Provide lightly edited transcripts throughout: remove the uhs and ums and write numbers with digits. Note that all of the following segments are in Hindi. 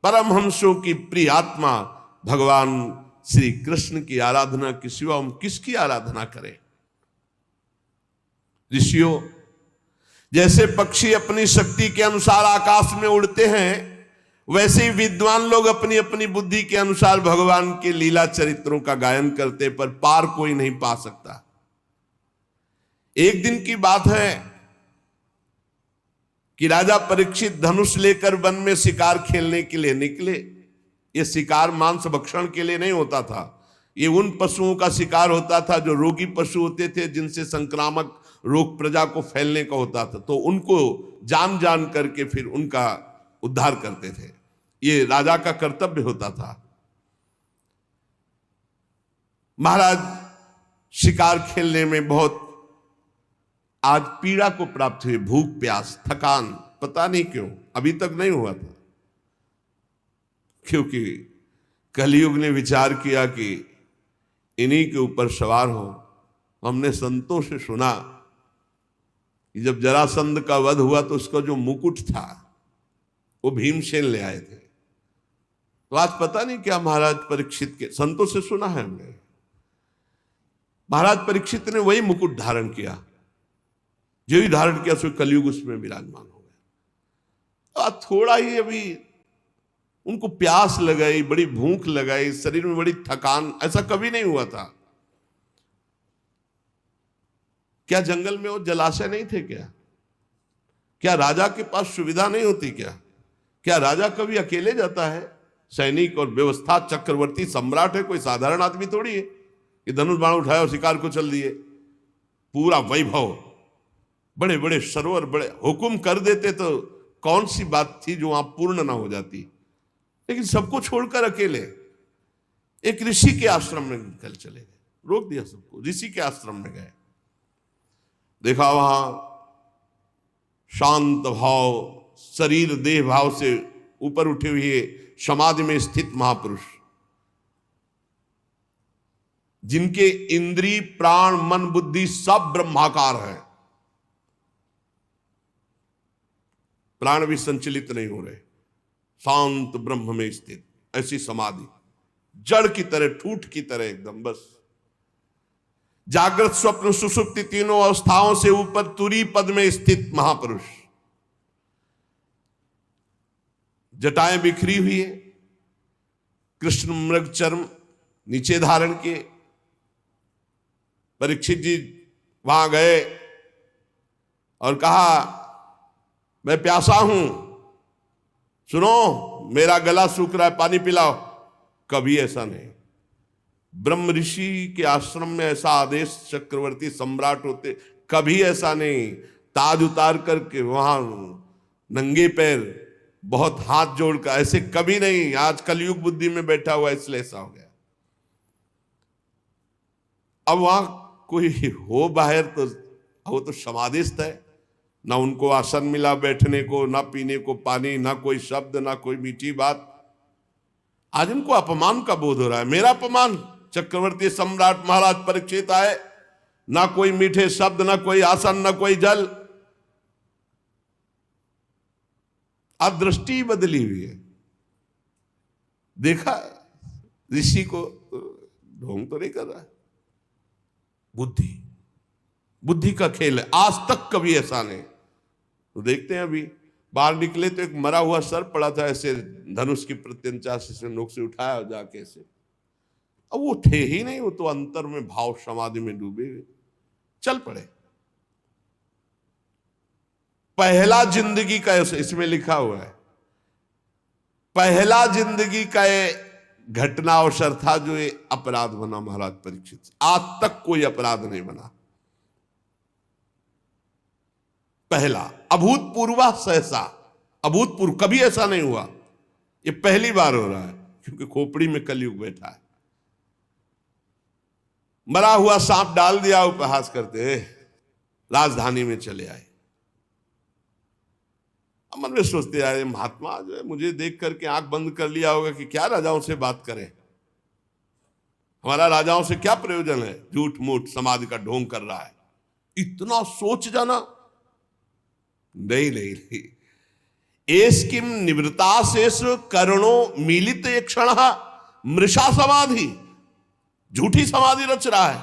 परमहंसों की प्रिय आत्मा भगवान श्री कृष्ण की आराधना के सिवा हम किसकी आराधना करें। ऋषियों, जैसे पक्षी अपनी शक्ति के अनुसार आकाश में उड़ते हैं, वैसे ही विद्वान लोग अपनी अपनी बुद्धि के अनुसार भगवान के लीला चरित्रों का गायन करते, पर पार कोई नहीं पा सकता। एक दिन की बात है कि राजा परीक्षित धनुष लेकर वन में शिकार खेलने के लिए निकले। यह शिकार मांस भक्षण के लिए नहीं होता था, ये उन पशुओं का शिकार होता था जो रोगी पशु होते थे, जिनसे संक्रामक रोग प्रजा को फैलने का होता था, तो उनको जान जान करके फिर उनका उद्धार करते थे। ये राजा का कर्तव्य होता था। महाराज शिकार खेलने में बहुत आज पीड़ा को प्राप्त हुई, भूख प्यास थकान, पता नहीं क्यों अभी तक नहीं हुआ था, क्योंकि कलयुग ने विचार किया कि इन्हीं के ऊपर सवार हो। हमने संतों से सुना कि जब जरासंध का वध हुआ तो उसका जो मुकुट था वो भीमसेन ले आए थे। तो आज पता नहीं क्या महाराज परीक्षित के, संतों से सुना है हमने, महाराज परीक्षित ने वही मुकुट धारण किया, जो ही धारण किया सो कलयुग उसमें विराजमान हो गया। थोड़ा ही अभी उनको प्यास लगाई, बड़ी भूख लगाई, शरीर में बड़ी थकान, ऐसा कभी नहीं हुआ था। क्या जंगल में वो जलाशय नहीं थे क्या? क्या राजा के पास सुविधा नहीं होती क्या? क्या राजा कभी अकेले जाता है? सैनिक और व्यवस्था चक्रवर्ती सम्राट है, कोई साधारण आदमी थोड़ी है कि धनुष बाण उठाया और शिकार को चल दिए। पूरा वैभव, बड़े बड़े सरोवर, बड़े हुक्म कर देते तो कौन सी बात थी जो वहां पूर्ण ना हो जाती। लेकिन सबको छोड़कर अकेले एक ऋषि के आश्रम में निकल चले गए, रोक दिया सबको, ऋषि के आश्रम में गए। देखा वहां शांत भाव, शरीर देह भाव से ऊपर उठे हुए समाधि में स्थित महापुरुष, जिनके इंद्रिय प्राण मन बुद्धि सब ब्रह्माकार है, प्राण भी संचलित नहीं हो रहे, शांत ब्रह्म में स्थित ऐसी समाधि, जड़ की तरह, ठूठ की तरह एकदम, बस जागृत स्वप्न सुषुप्ति तीनों अवस्थाओं से ऊपर तुरी पद में स्थित महापुरुष, जटाएं बिखरी हुई है, कृष्ण मृग चर्म नीचे धारण किए। परीक्षित जी वहां गए और कहा, मैं प्यासा हूं, सुनो मेरा गला सूख रहा है, पानी पिलाओ। कभी ऐसा नहीं। ब्रह्म ऋषि के आश्रम में ऐसा आदेश चक्रवर्ती सम्राट होते, कभी ऐसा नहीं। ताज उतार करके वहां नंगे पैर, बहुत हाथ जोड़कर, ऐसे कभी नहीं। आज कलयुग बुद्धि में बैठा हुआ इसलिए ऐसा हो गया। अब वहां कोई हो बाहर तो वो तो समाधिस्थ है, ना उनको आसन मिला बैठने को, ना पीने को पानी, ना कोई शब्द, ना कोई मीठी बात। आज इनको अपमान का बोध हो रहा है, मेरा अपमान। चक्रवर्ती सम्राट महाराज परीक्षित आए, ना कोई मीठे शब्द, ना कोई आसन, ना कोई जल। अब दृष्टि बदली हुई है। देखा ऋषि को ढोंग तो नहीं कर रहा है, बुद्धि का खेल है, आज तक कभी ऐसा नहीं। तो देखते हैं अभी बाहर निकले तो एक मरा हुआ सर पड़ा था, ऐसे धनुष की प्रत्यंचा से नोक से उठाया और जाके ऐसे, अब वो थे ही नहीं, वो तो अंतर में भाव समाधि में डूबे हुए चल पड़े। पहला जिंदगी का, इसमें लिखा हुआ है, पहला जिंदगी का घटना अवसर था जो ये अपराध बना महाराज परीक्षित। आज तक कोई अपराध नहीं बना। पहला अभूतपूर्व, सहसा अभूतपूर्व, कभी ऐसा नहीं हुआ। ये पहली बार हो रहा है, क्योंकि खोपड़ी में कलयुग बैठा है। मरा हुआ सांप डाल दिया, उपहास करते राजधानी में चले आए। मन में सोचते आए, महात्मा जो है मुझे देख करके आंख बंद कर लिया होगा कि क्या राजाओं से बात करें, हमारा राजाओं से क्या प्रयोजन है, झूठ मूठ समाधि का ढोंग कर रहा है। इतना सोच जाना, नहीं नहीं नहीं, एस्किम निवृत्ता शेष करणो मिलित एक क्षण मृषा समाधि, झूठी समाधि रच रहा है,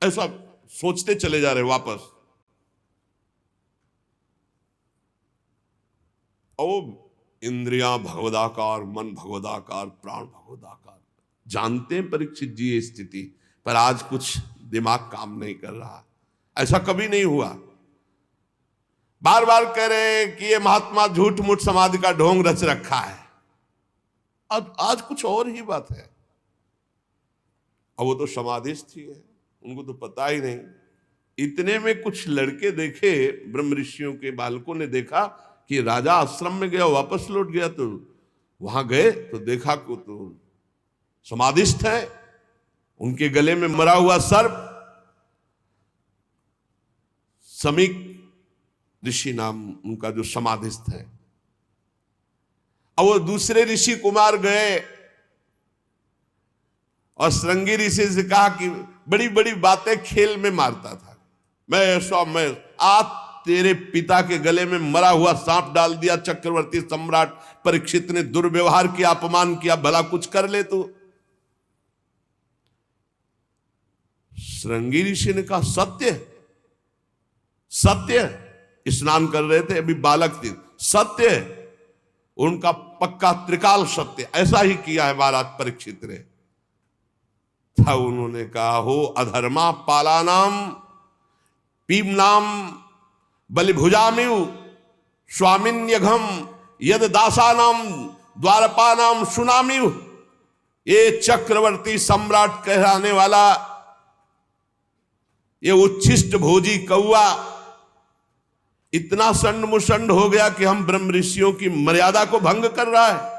ऐसा सोचते चले जा रहे वापस। और इंद्रियां भगवदाकार, मन भगवदाकार, प्राण भगवदाकार, जानते हैं परीक्षित जी ये स्थिति, पर आज कुछ दिमाग काम नहीं कर रहा। ऐसा कभी नहीं हुआ। बार बार कह रहे हैं कि ये महात्मा झूठ मूठ समाधि का ढोंग रच रखा है। आज कुछ और ही बात है। अब वो तो समाधिस्थ ही है, उनको तो पता ही नहीं। इतने में कुछ लड़के देखे, ब्रह्म ऋषियों के बालकों ने देखा कि राजा आश्रम में गया, वापस लौट गया, तो वहां गए तो देखा को तो समाधिस्थ है, उनके गले में मरा हुआ सर्प। समीक ऋषि नाम उनका जो समाधिस्थ है। अब वो दूसरे ऋषि कुमार गए और श्रृंगी ऋषि से कहा कि बड़ी बड़ी बातें खेल में मारता था, मैं आज तेरे पिता के गले में मरा हुआ सांप डाल दिया, चक्रवर्ती सम्राट परीक्षित ने दुर्व्यवहार किया, अपमान किया, भला कुछ कर ले तू। श्रृंगी ऋषि ने कहा सत्य सत्य, स्नान कर रहे थे, अभी बालक थे, सत्य, उनका पक्का त्रिकाल सत्य, ऐसा ही किया है महाराज परीक्षित ने। था उन्होंने कहा हो अधर्मा पालानाम पीमनाम बलिभुजामिव स्वामिन्यघम यद दासानाम द्वारपानाम सुनामिव। ये चक्रवर्ती सम्राट कहलाने वाला ये उच्छिष्ट भोजी कौआ इतना संड मुसंड हो गया कि हम ब्रह्म ऋषियों की मर्यादा को भंग कर रहा है।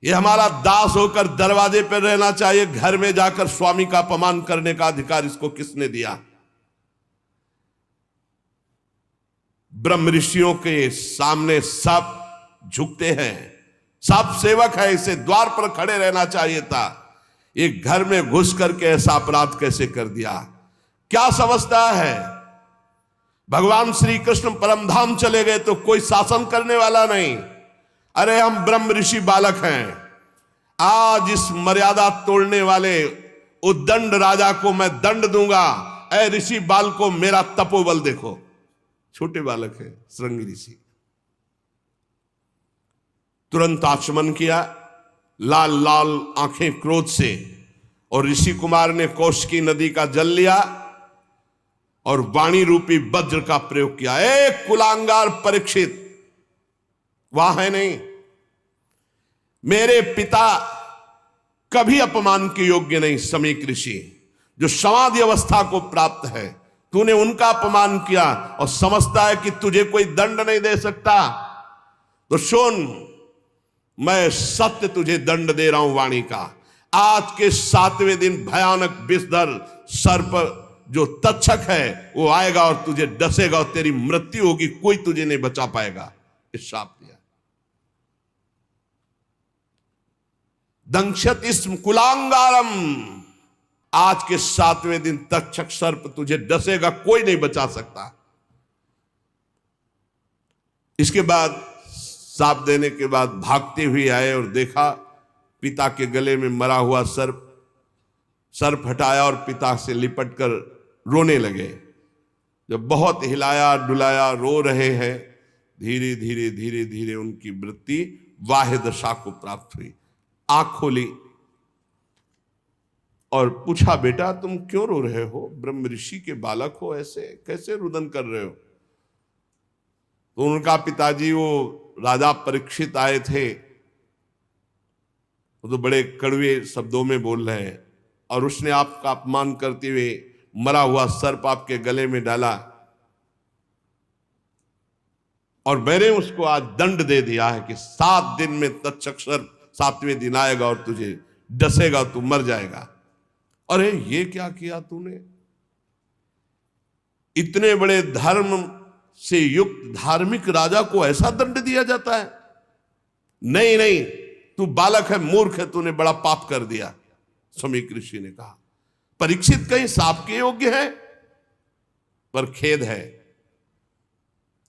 ये हमारा दास होकर दरवाजे पर रहना चाहिए, घर में जाकर स्वामी का अपमान करने का अधिकार इसको किसने दिया? ब्रह्म ऋषियों के सामने सब झुकते हैं, सब सेवक है, इसे द्वार पर खड़े रहना चाहिए था। एक घर में घुस करके ऐसा अपराध कैसे कर दिया? क्या समझता है? भगवान श्री कृष्ण परमधाम चले गए तो कोई शासन करने वाला नहीं। अरे हम ब्रह्म ऋषि बालक हैं। आज इस मर्यादा तोड़ने वाले उद्दंड राजा को मैं दंड दूंगा। ऐ ऋषि बाल को मेरा तपोबल देखो। छोटे बालक है श्रृंगी ऋषि, तुरंत आचमन किया, लाल लाल आंखें क्रोध से, और ऋषि कुमार ने कौशिकी नदी का जल लिया और वाणी रूपी वज्र का प्रयोग किया। एक कुलांगार परीक्षित, वहां है नहीं, मेरे पिता कभी अपमान के योग्य नहीं। समीक ऋषि जो समाधि अवस्था को प्राप्त है, तूने उनका अपमान किया और समझता है कि तुझे कोई दंड नहीं दे सकता। तो सुन, मैं सत्य तुझे दंड दे रहा हूं वाणी का। आज के 7वें दिन भयानक विषधर सर्प जो तक्षक है वो आएगा और तुझे डसेगा और तेरी मृत्यु होगी, कोई तुझे नहीं बचा पाएगा। इस शाप दिया। दंक्षत इस्म कुलांगारम, आज के 7वें दिन तक्षक सर्प तुझे डसेगा, कोई नहीं बचा सकता। इसके बाद साप देने के बाद भागते हुए आए और देखा पिता के गले में मरा हुआ सर्प हटाया और पिता से लिपट कर रोने लगे। जब बहुत हिलाया डुलाया, रो रहे हैं, धीरे धीरे धीरे धीरे उनकी वृत्ति वाह्य दशा को प्राप्त हुई। आंख खोली और पूछा, बेटा तुम क्यों रो रहे हो? ब्रह्म ऋषि के बालक हो, ऐसे कैसे रुदन कर रहे हो? तो उनका पिताजी वो राजा परीक्षित आए थे, वो तो बड़े कड़वे शब्दों में बोल रहे हैं, और उसने आपका अपमान करते हुए मरा हुआ सर्प आपके गले में डाला, और मैंने उसको आज दंड दे दिया है कि 7 दिन में तक्षक सर्प 7वें दिन आएगा और तुझे डसेगा, तू मर जाएगा। अरे ये क्या किया तूने? इतने बड़े धर्म से युक्त धार्मिक राजा को ऐसा दंड दिया जाता है? नहीं नहीं, तू बालक है, मूर्ख है, तूने बड़ा पाप कर दिया। समीक ऋषि ने कहा, परीक्षित कहीं साप के योग्य है? पर खेद है,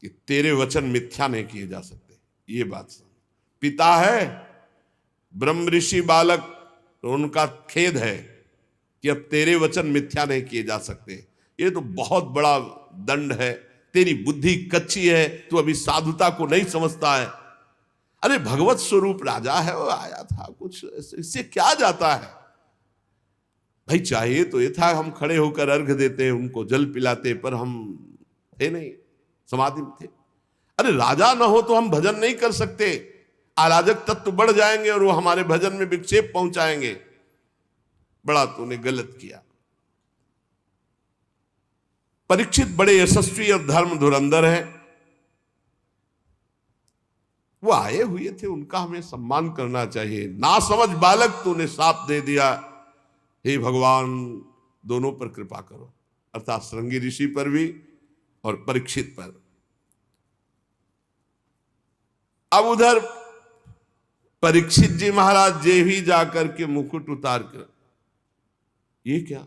कि तेरे वचन मिथ्या नहीं किए जा सकते। ये बात समझ। पिता है ब्रह्म ऋषि बालक, तो उनका खेद है कि अब तेरे वचन मिथ्या नहीं किए जा सकते। ये तो बहुत बड़ा दंड है। तेरी बुद्धि कच्ची है, तू अभी साधुता को नहीं समझता है। अरे भगवत स्वरूप राजा है, वो आया था, कुछ इससे क्या जाता है भाई। चाहिए तो ये था हम खड़े होकर अर्घ देते, उनको जल पिलाते, पर हम थे नहीं, समाधि में थे। अरे राजा ना हो तो हम भजन नहीं कर सकते। अराजक तत्व बढ़ जाएंगे और वो हमारे भजन में विक्षेप पहुंचाएंगे। बड़ा तूने गलत किया। परीक्षित बड़े यशस्वी और धर्म धुरंधर हैं, वो आए हुए थे, उनका हमें सम्मान करना चाहिए। ना समझ बालक तूने साप दे दिया। हे भगवान, दोनों पर कृपा करो, अर्थात श्रृंगी ऋषि पर भी और परीक्षित पर। अब उधर परीक्षित जी महाराज जे ही जाकर के मुकुट उतार कर, ये क्या,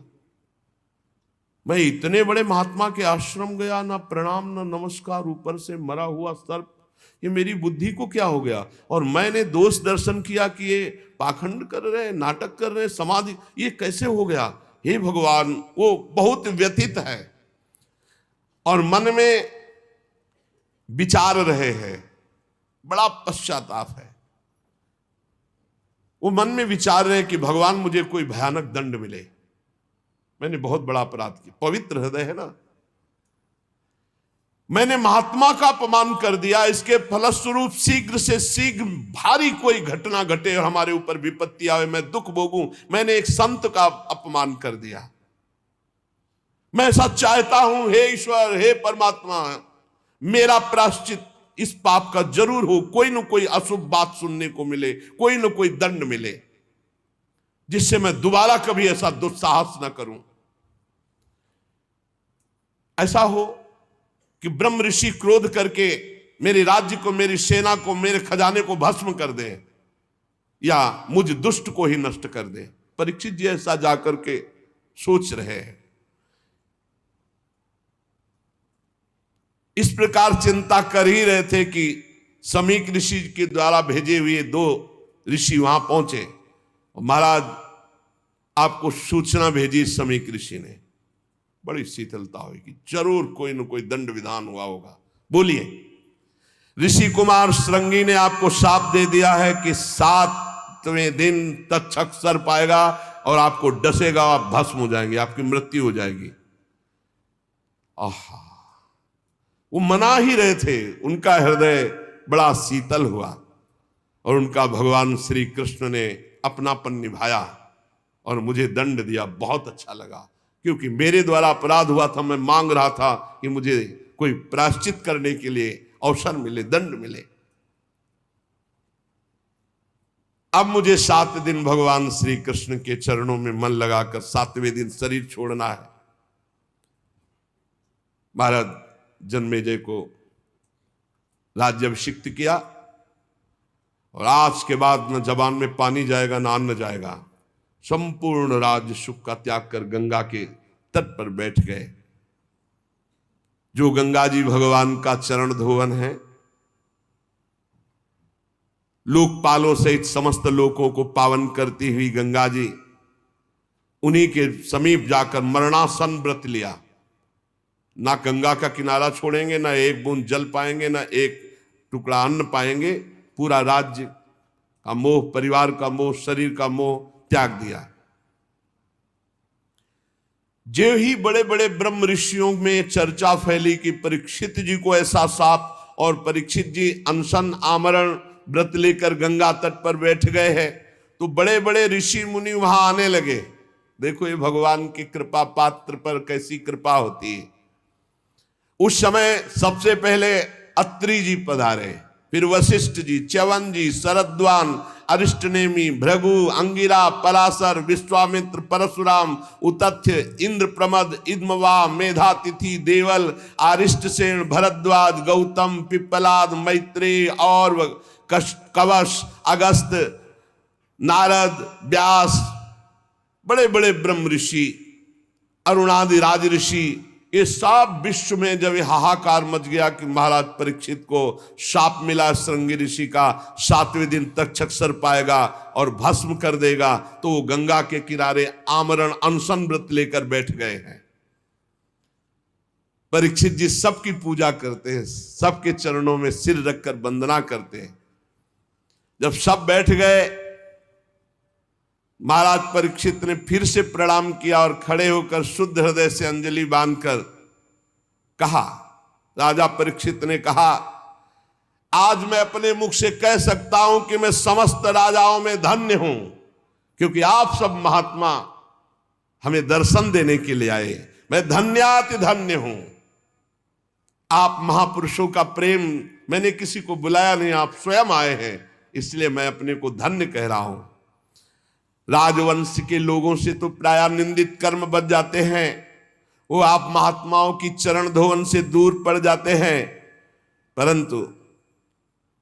मैं इतने बड़े महात्मा के आश्रम गया, ना प्रणाम ना नमस्कार, ऊपर से मरा हुआ सर्प, ये मेरी बुद्धि को क्या हो गया। और मैंने दोष दर्शन किया कि ये पाखंड कर रहे, नाटक कर रहे, समाधि, ये कैसे हो गया। हे भगवान, वो बहुत व्यथित है और मन में विचार रहे हैं, बड़ा पश्चाताप है। वो मन में विचार रहे कि भगवान मुझे कोई भयानक दंड मिले, मैंने बहुत बड़ा अपराध किया। पवित्र हृदय है ना, मैंने महात्मा का अपमान कर दिया, इसके फलस्वरूप शीघ्र से शीघ्र भारी कोई घटना घटे और हमारे ऊपर विपत्ति आवे, मैं दुख भोगूं। मैंने एक संत का अपमान कर दिया। मैं ऐसा चाहता हूं, हे ईश्वर, हे परमात्मा, मेरा प्रायश्चित इस पाप का जरूर हो। कोई न कोई अशुभ बात सुनने को मिले, कोई न कोई दंड मिले, जिससे मैं दोबारा कभी ऐसा दुस्साहस न करूं। ऐसा हो कि ब्रह्म ऋषि क्रोध करके मेरे राज्य को, मेरी सेना को, मेरे खजाने को भस्म कर दे, या मुझ दुष्ट को ही नष्ट कर दे। परीक्षित जी ऐसा जाकर के सोच रहे हैं। इस प्रकार चिंता कर ही रहे थे कि समीक ऋषि के द्वारा भेजे हुए 2 ऋषि वहां पहुंचे। महाराज, आपको सूचना भेजी समीक ऋषि ने, बड़ी शीतलता होगी, जरूर कोई न कोई दंड विधान हुआ होगा। बोलिए। ऋषि कुमार श्रृंगी ने आपको शाप दे दिया है कि 7वें दिन तक्षक सर्प आएगा और आपको डसेगा, आप भस्म हो जाएंगे, आपकी मृत्यु हो जाएगी। आहा, वो मना ही रहे थे, उनका हृदय बड़ा शीतल हुआ और उनका भगवान श्री कृष्ण ने अपनापन निभाया और मुझे दंड दिया। बहुत अच्छा लगा, क्योंकि मेरे द्वारा अपराध हुआ था। मैं मांग रहा था कि मुझे कोई प्रायश्चित करने के लिए अवसर मिले, दंड मिले। अब मुझे 7 दिन भगवान श्री कृष्ण के चरणों में मन लगाकर 7वें दिन शरीर छोड़ना है। महाराज जन्मेजय को राज्याभिषिक्त किया और आज के बाद न जबान में पानी जाएगा, न अन्न जाएगा। संपूर्ण राज्य सुख का त्याग कर गंगा के तट पर बैठ गए। जो गंगा जी भगवान का चरण धोवन है, लोकपालों सहित समस्त लोकों को पावन करती हुई गंगा जी, उन्हीं के समीप जाकर मरणासन व्रत लिया। ना गंगा का किनारा छोड़ेंगे, ना एक बूंद जल पाएंगे, ना एक टुकड़ा अन्न पाएंगे। पूरा राज्य का मोह, परिवार का मोह, शरीर का मोह त्याग दिया। जो ही बड़े बड़े ब्रह्म ऋषियों में चर्चा फैली कि परीक्षित जी को ऐसा साप, और परीक्षित जी अनशन आमरण व्रत लेकर गंगा तट पर बैठ गए हैं, तो बड़े बड़े ऋषि मुनि वहां आने लगे। देखो ये भगवान की कृपा, पात्र पर कैसी कृपा होती है। उस समय सबसे पहले अत्रि जी पधारे, फिर वशिष्ठ जी, च्यवन जी, शरद्वान, अरिष्टनेमी, भृगु, अंगिरा, पराशर, विश्वामित्र, परशुराम, उतथ्य, इंद्र प्रमद, इद्मवा, मेधातिथि, देवल, आरिष्टसेन, भरद्वाज, गौतम, पिप्पलाद, मैत्रेय और कवश, अगस्त, नारद, व्यास, बड़े बड़े ब्रह्म ऋषि, अरुणादि राज ऋषि, ये सब विश्व में जब ये हाहाकार मच गया कि महाराज परीक्षित को शाप मिला श्रृंगी ऋषि का, 7वें दिन तक्षक सर्प पाएगा और भस्म कर देगा, तो वो गंगा के किनारे आमरण अनशन व्रत लेकर बैठ गए हैं। परीक्षित जी सबकी पूजा करते हैं, सबके चरणों में सिर रखकर वंदना करते हैं। जब सब बैठ गए, महाराज परीक्षित ने फिर से प्रणाम किया और खड़े होकर शुद्ध हृदय से अंजलि बांधकर कहा, राजा परीक्षित ने कहा, आज मैं अपने मुख से कह सकता हूं कि मैं समस्त राजाओं में धन्य हूं, क्योंकि आप सब महात्मा हमें दर्शन देने के लिए आए। मैं धन्याति धन्य हूं। आप महापुरुषों का प्रेम, मैंने किसी को बुलाया नहीं, आप स्वयं आए हैं, इसलिए मैं अपने को धन्य कह रहा हूं। राजवंश के लोगों से तो प्राय निंदित कर्म बच जाते हैं, वो आप महात्माओं की चरण धोवन से दूर पड़ जाते हैं, परंतु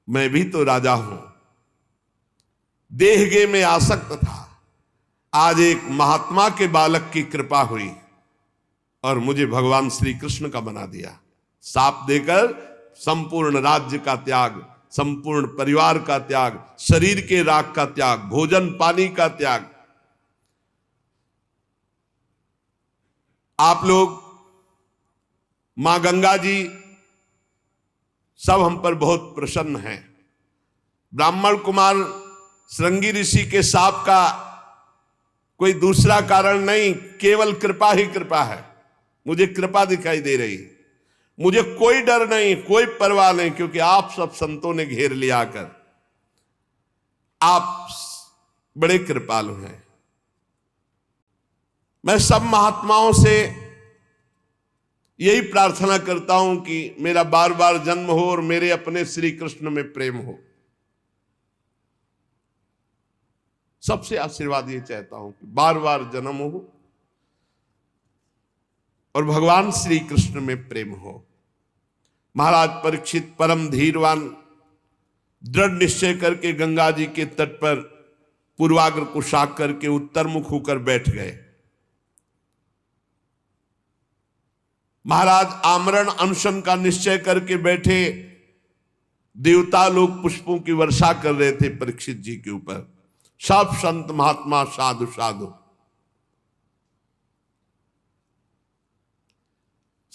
मैं भी तो राजा हूं। देहगे में आसक्त था, आज एक महात्मा के बालक की कृपा हुई और मुझे भगवान श्री कृष्ण का बना दिया। साप देकर संपूर्ण राज्य का त्याग, संपूर्ण परिवार का त्याग, शरीर के राग का त्याग, भोजन पानी का त्याग। आप लोग, मां गंगा जी सब हम पर बहुत प्रसन्न हैं। ब्राह्मण कुमार श्रृंगी ऋषि के शाप का कोई दूसरा कारण नहीं, केवल कृपा ही कृपा है। मुझे कृपा दिखाई दे रही, मुझे कोई डर नहीं, कोई परवाह नहीं, क्योंकि आप सब संतों ने घेर लिया आकर। आप बड़े कृपालु हैं। मैं सब महात्माओं से यही प्रार्थना करता हूं कि मेरा बार बार जन्म हो और मेरे अपने श्री कृष्ण में प्रेम हो। सबसे आशीर्वाद ये चाहता हूं कि बार बार जन्म हो और भगवान श्री कृष्ण में प्रेम हो। महाराज परीक्षित परम धीरवान, दृढ़ निश्चय करके गंगा जी के तट पर पूर्वाग्र को शाक करके उत्तर मुख होकर बैठ गए। महाराज आमरण अनशन का निश्चय करके बैठे। देवता लोग पुष्पों की वर्षा कर रहे थे परीक्षित जी के ऊपर। सब संत महात्मा साधु साधु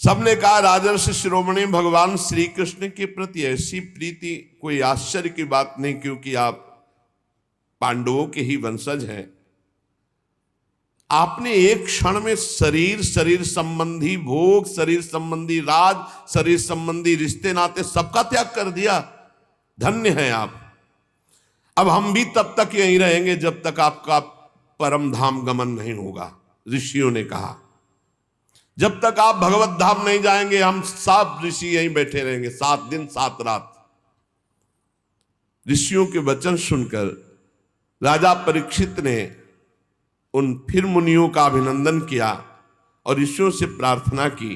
सबने कहा, राजर्षि शिरोमणि भगवान श्री कृष्ण के प्रति ऐसी प्रीति कोई आश्चर्य की बात नहीं, क्योंकि आप पांडवों के ही वंशज हैं। आपने एक क्षण में शरीर संबंधी भोग, शरीर संबंधी राज, शरीर संबंधी रिश्ते नाते सबका त्याग कर दिया। धन्य हैं आप। अब हम भी तब तक यहीं रहेंगे जब तक आपका परम धाम गमन नहीं होगा। ऋषियों ने कहा, जब तक आप भगवत धाम नहीं जाएंगे, हम सब ऋषि यहीं बैठे रहेंगे 7 दिन 7 रात। ऋषियों के वचन सुनकर राजा परीक्षित ने उन फिर मुनियों का अभिनंदन किया और ऋषियों से प्रार्थना की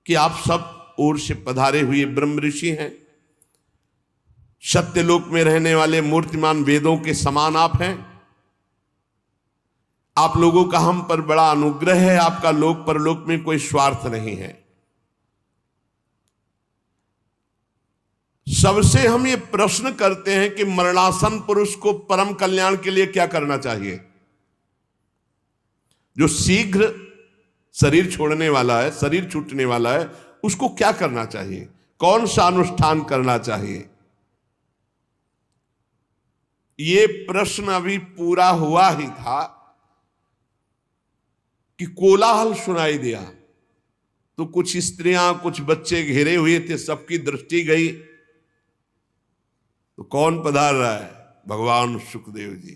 कि आप सब ओर से पधारे हुए ब्रह्म ऋषि हैं, सत्यलोक में रहने वाले मूर्तिमान वेदों के समान आप हैं। आप लोगों का हम पर बड़ा अनुग्रह है, आपका लोक परलोक में कोई स्वार्थ नहीं है। सबसे हम ये प्रश्न करते हैं कि मरणासन पुरुष को परम कल्याण के लिए क्या करना चाहिए? जो शीघ्र शरीर छोड़ने वाला है, शरीर छूटने वाला है, उसको क्या करना चाहिए? कौन सा अनुष्ठान करना चाहिए? ये प्रश्न अभी पूरा हुआ ही था कि कोलाहल सुनाई दिया। तो कुछ स्त्रियां, कुछ बच्चे घेरे हुए थे, सबकी दृष्टि गई। तो कौन पधार रहा है? भगवान सुखदेव जी।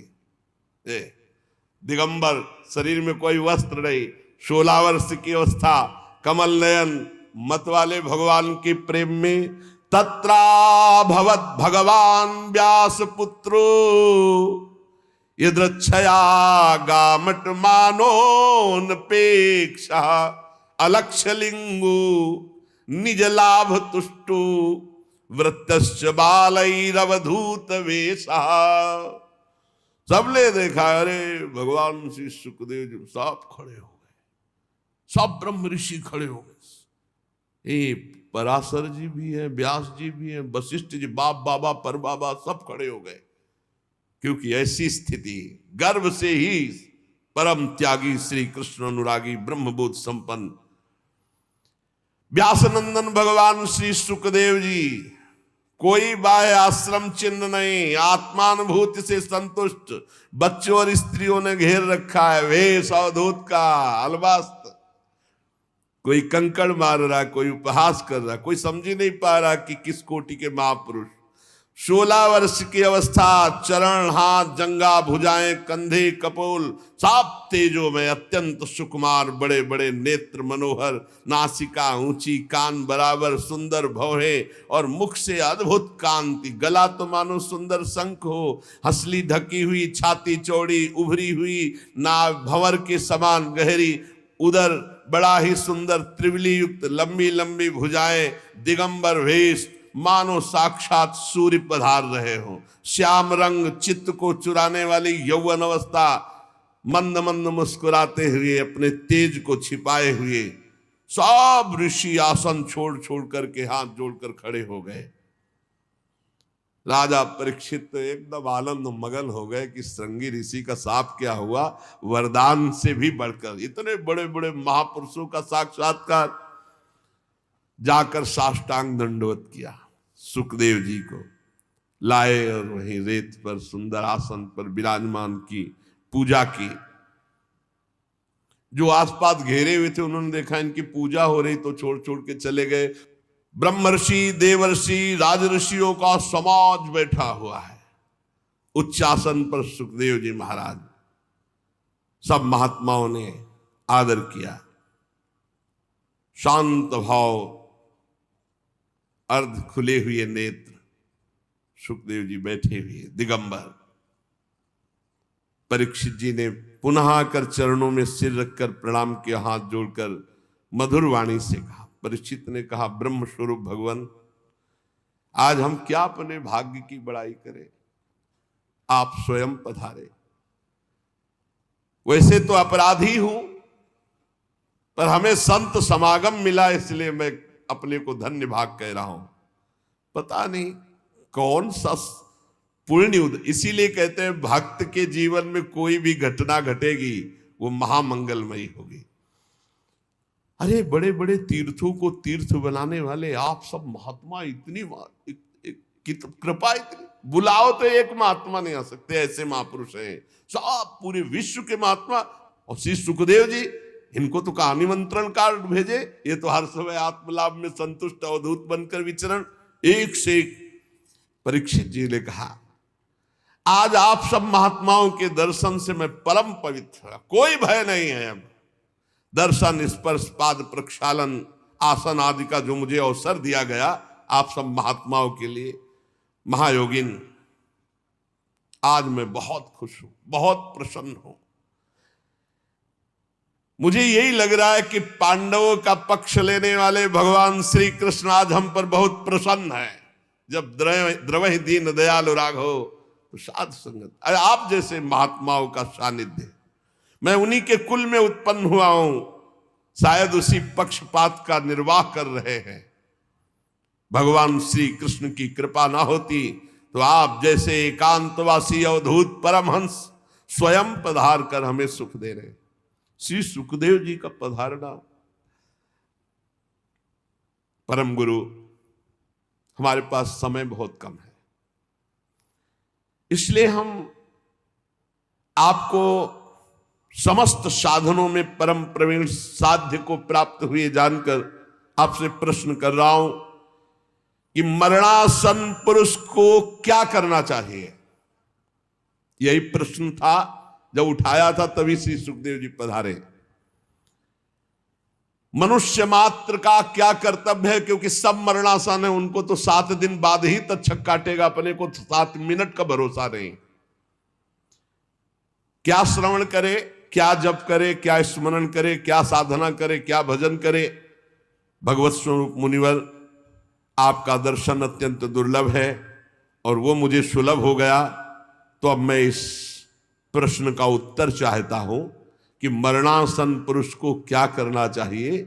दिगंबर, शरीर में कोई वस्त्र नहीं, 16 वर्ष की अवस्था, कमल नयन, मत वाले भगवान के प्रेम में तत्रा भवत भगवान व्यास पुत्रो यदृच्छया गामट मानोनपेक्षा अलक्षलिंगु निज लाभ तुष्टु वृत्तश्च बालैरवधूत वेशा। सबने देखा, अरे भगवान श्री सुखदेव जी साफ खड़े हो गए, सब ब्रह्म ऋषि खड़े हो गए। ये पराशर जी भी हैं, व्यास जी भी हैं, वशिष्ठ जी, बाप बाबा पर बाबा सब खड़े हो गए, क्योंकि ऐसी स्थिति गर्भ से ही परम त्यागी श्री कृष्ण अनुरागी ब्रह्मबोध संपन्न व्यासनंदन भगवान श्री सुखदेव जी, कोई बाह्य आश्रम चिन्ह नहीं, आत्मानुभूति से संतुष्ट बच्चों और स्त्रियों ने घेर रखा है, वेश अवधूत का अलवास्त। कोई कंकड़ मार रहा, कोई उपहास कर रहा, कोई समझ ही नहीं पा रहा कि किस कोटि के महापुरुष। 16 वर्ष की अवस्था, चरण हाथ जंगा भुजाएं कंधे कपोल सब तेजो में, अत्यंत सुकुमार, बड़े बड़े नेत्र मनोहर, नासिका ऊंची, कान बराबर, सुंदर भौहे और मुख से अद्भुत कांति, गला तो मानो सुंदर शंख हो, हंसली ढकी हुई, छाती चौड़ी उभरी हुई, नाभ भंवर के समान गहरी, उदर बड़ा ही सुंदर त्रिवली युक्त, लंबी लंबी भुजाएं, दिगंबर वेश, मानो साक्षात सूर्य पधार रहे हो, श्याम रंग, चित्त को चुराने वाली यौवन अवस्था, मंद मंद मुस्कुराते हुए, अपने तेज को छिपाए हुए सब ऋषि आसन छोड़ छोड़ करके हाथ जोड़कर खड़े हो गए। राजा परीक्षित तो एकदम आनंद मगन हो गए कि श्रृंगी ऋषि का साप क्या हुआ, वरदान से भी बढ़कर इतने बड़े बड़े महापुरुषों का साक्षात्कार। जाकर साष्टांग दंडवत किया, सुखदेव जी को लाए और वहीं रेत पर सुंदर आसन पर विराजमान की, पूजा की। जो आसपास घेरे हुए थे उन्होंने देखा इनकी पूजा हो रही तो छोड़ छोड़ के चले गए। ब्रह्मर्षि, देवर्षि, राजऋषियों का समाज बैठा हुआ है उच्च आसन पर। सुखदेव जी महाराज, सब महात्माओं ने आदर किया, शांत भाव, अर्ध खुले हुए नेत्र, सुखदेव जी बैठे हुए दिगंबर। परीक्षित जी ने पुनः आकर चरणों में सिर रखकर प्रणाम किया, हाथ जोड़कर मधुर वाणी से कहा। परीक्षित ने कहा, ब्रह्म स्वरूप भगवान, आज हम क्या अपने भाग्य की बड़ाई करें, आप स्वयं पधारे। वैसे तो अपराधी हूं, पर हमें संत समागम मिला, इसलिए मैं अपने को धन्य भाग कह रहा हूं। पता नहीं कौन सा पुण्य, इसीलिए कहते हैं भक्त के जीवन में कोई भी घटना घटेगी वो महामंगलमयी होगी। अरे बड़े बड़े तीर्थों को तीर्थ बनाने वाले आप सब महात्मा, इतनी कृपा, इतनी बुलाओ तो एक महात्मा नहीं आ सकते, ऐसे महापुरुष हैं सब पूरे विश्व के महात्मा। और श्री सुखदेव जी, इनको तो कहा निमंत्रण कार्ड भेजे, ये तो हर समय आत्मलाभ में संतुष्ट अवधूत बनकर विचरण, एक से एक। परीक्षित जी ने कहा, आज आप सब महात्माओं के दर्शन से मैं परम पवित्र, कोई भय नहीं है। अब दर्शन, स्पर्श, पाद प्रक्षालन, आसन आदि का जो मुझे अवसर दिया गया आप सब महात्माओं के लिए, महायोगिन, आज मैं बहुत खुश हूं, बहुत प्रसन्न हूं। मुझे यही लग रहा है कि पांडवों का पक्ष लेने वाले भगवान श्री कृष्ण आज हम पर बहुत प्रसन्न है। जब द्रवहि दीन दयालु राघव तो साध संगत, अरे आप जैसे महात्माओं का सानिध्य, मैं उन्हीं के कुल में उत्पन्न हुआ हूं, शायद उसी पक्षपात का निर्वाह कर रहे हैं। भगवान श्री कृष्ण की कृपा ना होती तो आप जैसे एकांतवासी अवधूत परमहंस स्वयं पधार कर हमें सुख दे रहे। श्री सुखदेव जी का पधारना, परम गुरु, हमारे पास समय बहुत कम है, इसलिए हम आपको समस्त साधनों में परम प्रवीण साध्य को प्राप्त हुए जानकर आपसे प्रश्न कर रहा हूं कि मरणासन पुरुष को क्या करना चाहिए। यही प्रश्न था जब उठाया था, तभी श्री सुखदेव जी पधारे। मनुष्य मात्र का क्या कर्तव्य है, क्योंकि सब मरणासन है, उनको तो 7 दिन बाद ही तक्षक काटेगा, अपने को 7 मिनट का भरोसा नहीं। क्या श्रवण करे, क्या जप करे, क्या स्मरण करे, क्या साधना करे, क्या भजन करे। भगवत स्वरूप मुनिवर, आपका दर्शन अत्यंत दुर्लभ है और वो मुझे सुलभ हो गया, तो अब मैं इस प्रश्न का उत्तर चाहता हूं कि मरणासन पुरुष को क्या करना चाहिए,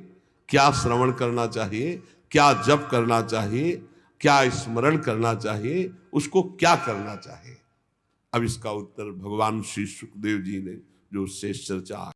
क्या श्रवण करना चाहिए, क्या जप करना चाहिए, क्या स्मरण करना चाहिए, उसको क्या करना चाहिए। अब इसका उत्तर भगवान श्री सुखदेव जी ने जो शेष चर्चा